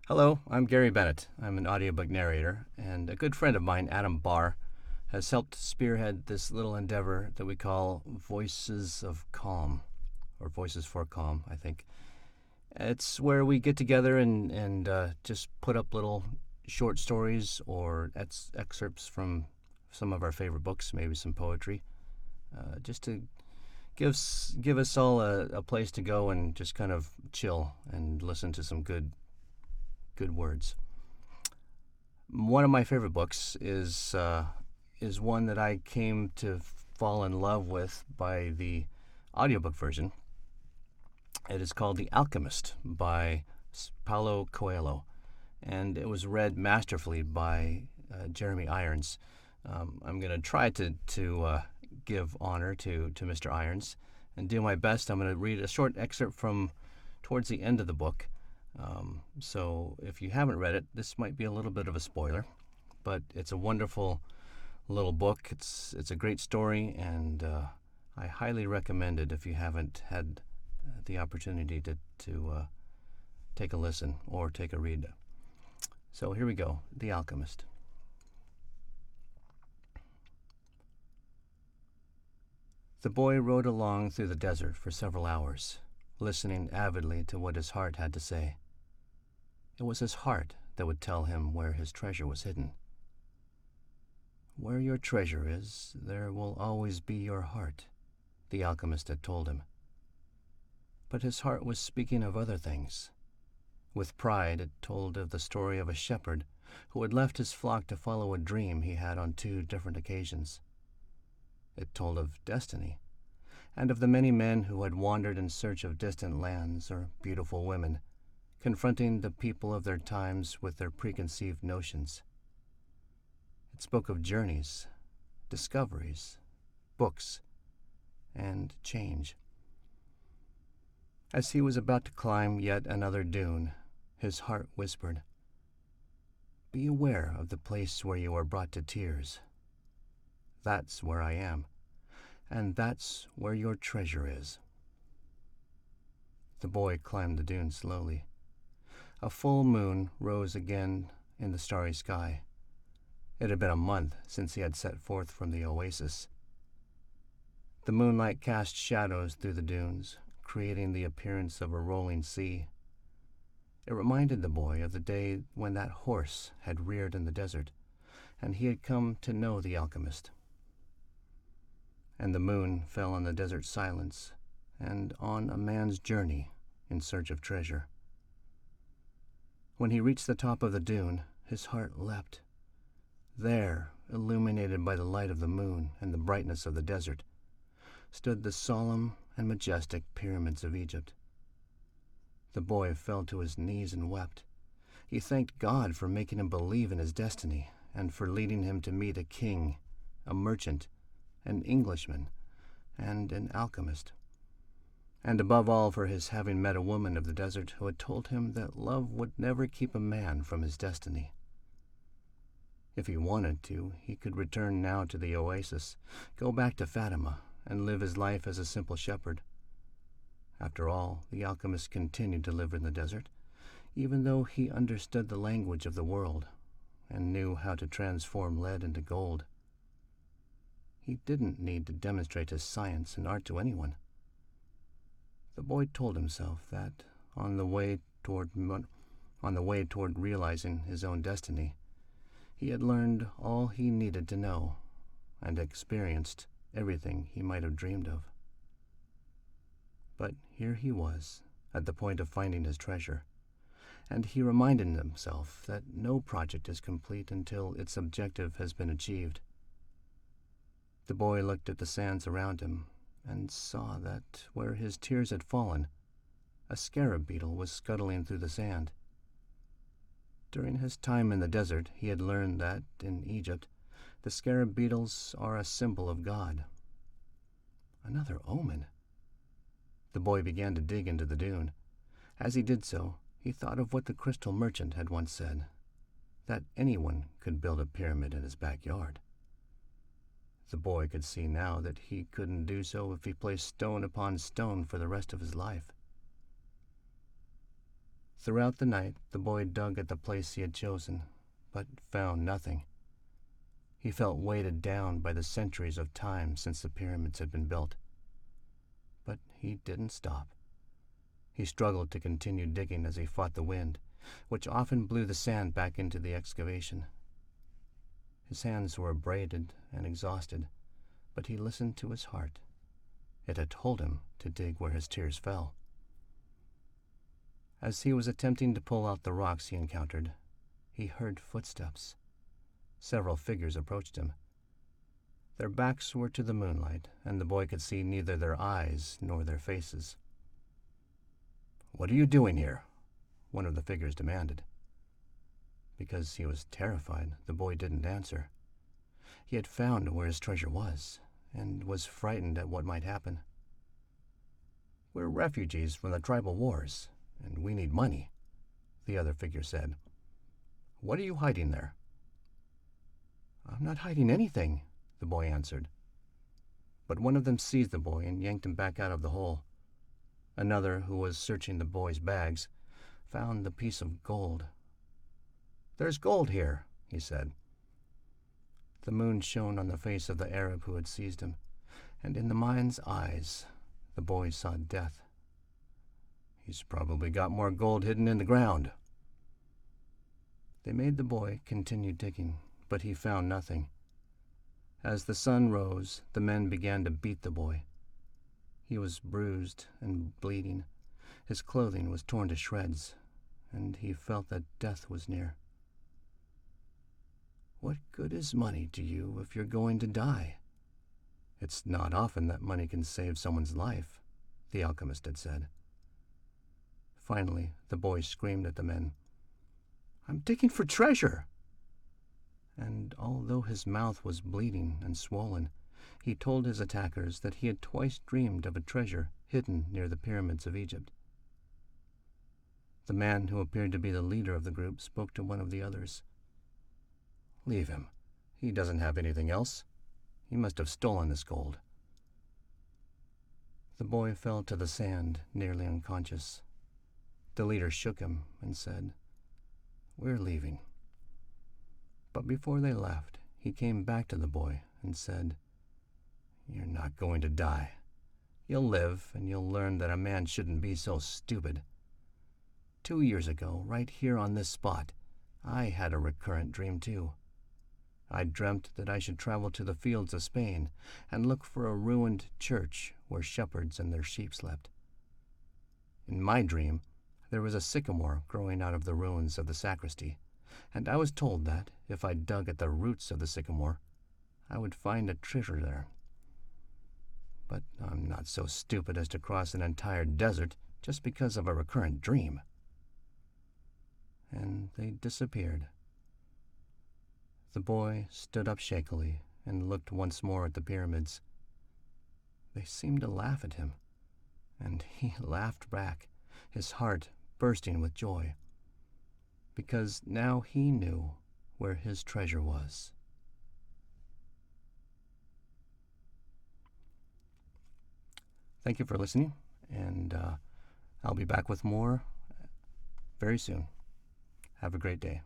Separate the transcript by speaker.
Speaker 1: Hello, I'm Gary Bennett. I'm an audiobook narrator, and a good friend of mine, Adam Barr, has helped spearhead this little endeavor that we call Voices of Calm, or Voices for Calm, I think. It's where we get together and just put up little short stories or excerpts from some of our favorite books, maybe some poetry, just to give us all a place to go and just kind of chill and listen to some good words. One of my favorite books is one that I came to fall in love with by the audiobook version. It is called The Alchemist by Paulo Coelho, and it was read masterfully by Jeremy Irons. I'm going to try to give honor to Mr. Irons and do my best. I'm going to read a short excerpt from towards the end of the book. So if you haven't read it, this might be a little bit of a spoiler, but it's a wonderful little book. It's a great story, and I highly recommend it if you haven't had the opportunity to take a listen or take a read. So here we go, The Alchemist. The boy rode along through the desert for several hours, listening avidly to what his heart had to say. It was his heart that would tell him where his treasure was hidden. Where your treasure is, there will always be your heart, the alchemist had told him. But his heart was speaking of other things. With pride, it told of the story of a shepherd who had left his flock to follow a dream he had on 2 different occasions. It told of destiny, and of the many men who had wandered in search of distant lands or beautiful women, confronting the people of their times with their preconceived notions. It spoke of journeys, discoveries, books, and change. As he was about to climb yet another dune, his heart whispered, "Be aware of the place where you are brought to tears. That's where I am, and that's where your treasure is." The boy climbed the dune slowly. A full moon rose again in the starry sky. It had been a month since he had set forth from the oasis. The moonlight cast shadows through the dunes, creating the appearance of a rolling sea. It reminded the boy of the day when that horse had reared in the desert, and he had come to know the alchemist. And the moon fell on the desert silence and on a man's journey in search of treasure. When he reached the top of the dune, his heart leapt. There, illuminated by the light of the moon and the brightness of the desert, stood the solemn and majestic pyramids of Egypt. The boy fell to his knees and wept. He thanked God for making him believe in his destiny and for leading him to meet a king, a merchant, an Englishman, and an alchemist. And above all for his having met a woman of the desert who had told him that love would never keep a man from his destiny. If he wanted to, he could return now to the oasis, go back to Fatima, and live his life as a simple shepherd. After all, the alchemist continued to live in the desert, even though he understood the language of the world and knew how to transform lead into gold. He didn't need to demonstrate his science and art to anyone. The boy told himself that, on the way toward realizing his own destiny, he had learned all he needed to know and experienced everything he might have dreamed of. But here he was, at the point of finding his treasure, and he reminded himself that no project is complete until its objective has been achieved. The boy looked at the sands around him and saw that where his tears had fallen, a scarab beetle was scuttling through the sand. During his time in the desert, he had learned that, in Egypt, the scarab beetles are a symbol of God. Another omen. The boy began to dig into the dune. As he did so, he thought of what the crystal merchant had once said, that anyone could build a pyramid in his backyard. The boy could see now that he couldn't do so if he placed stone upon stone for the rest of his life. Throughout the night, the boy dug at the place he had chosen, but found nothing. He felt weighted down by the centuries of time since the pyramids had been built. But he didn't stop. He struggled to continue digging as he fought the wind, which often blew the sand back into the excavation. His hands were abraded and exhausted, but he listened to his heart. It had told him to dig where his tears fell. As he was attempting to pull out the rocks he encountered, he heard footsteps. Several figures approached him. Their backs were to the moonlight, and the boy could see neither their eyes nor their faces. "What are you doing here?" one of the figures demanded. Because he was terrified, the boy didn't answer. He had found where his treasure was, and was frightened at what might happen. "We're refugees from the tribal wars, and we need money," the other figure said. "What are you hiding there?" "I'm not hiding anything," the boy answered. But one of them seized the boy and yanked him back out of the hole. Another, who was searching the boy's bags, found the piece of gold. "There's gold here," he said. The moon shone on the face of the Arab who had seized him, and in the man's eyes the boy saw death. "He's probably got more gold hidden in the ground." They made the boy continue digging, but he found nothing. As the sun rose, the men began to beat the boy. He was bruised and bleeding. His clothing was torn to shreds, and he felt that death was near. "What good is money to you if you're going to die?" "It's not often that money can save someone's life," the alchemist had said. Finally, the boy screamed at the men, "I'm digging for treasure!" And although his mouth was bleeding and swollen, he told his attackers that he had twice dreamed of a treasure hidden near the pyramids of Egypt. The man who appeared to be the leader of the group spoke to one of the others. "Leave him. He doesn't have anything else. He must have stolen this gold." The boy fell to the sand, nearly unconscious. The leader shook him and said, "We're leaving." But before they left, he came back to the boy and said, "You're not going to die. You'll live, and you'll learn that a man shouldn't be so stupid. 2 years ago, right here on this spot, I had a recurrent dream too. I dreamt that I should travel to the fields of Spain and look for a ruined church where shepherds and their sheep slept. In my dream, there was a sycamore growing out of the ruins of the sacristy, and I was told that, if I dug at the roots of the sycamore, I would find a treasure there. But I'm not so stupid as to cross an entire desert just because of a recurrent dream." And they disappeared. The boy stood up shakily and looked once more at the pyramids. They seemed to laugh at him, and he laughed back, his heart bursting with joy, because now he knew where his treasure was. Thank you for listening, and I'll be back with more very soon. Have a great day.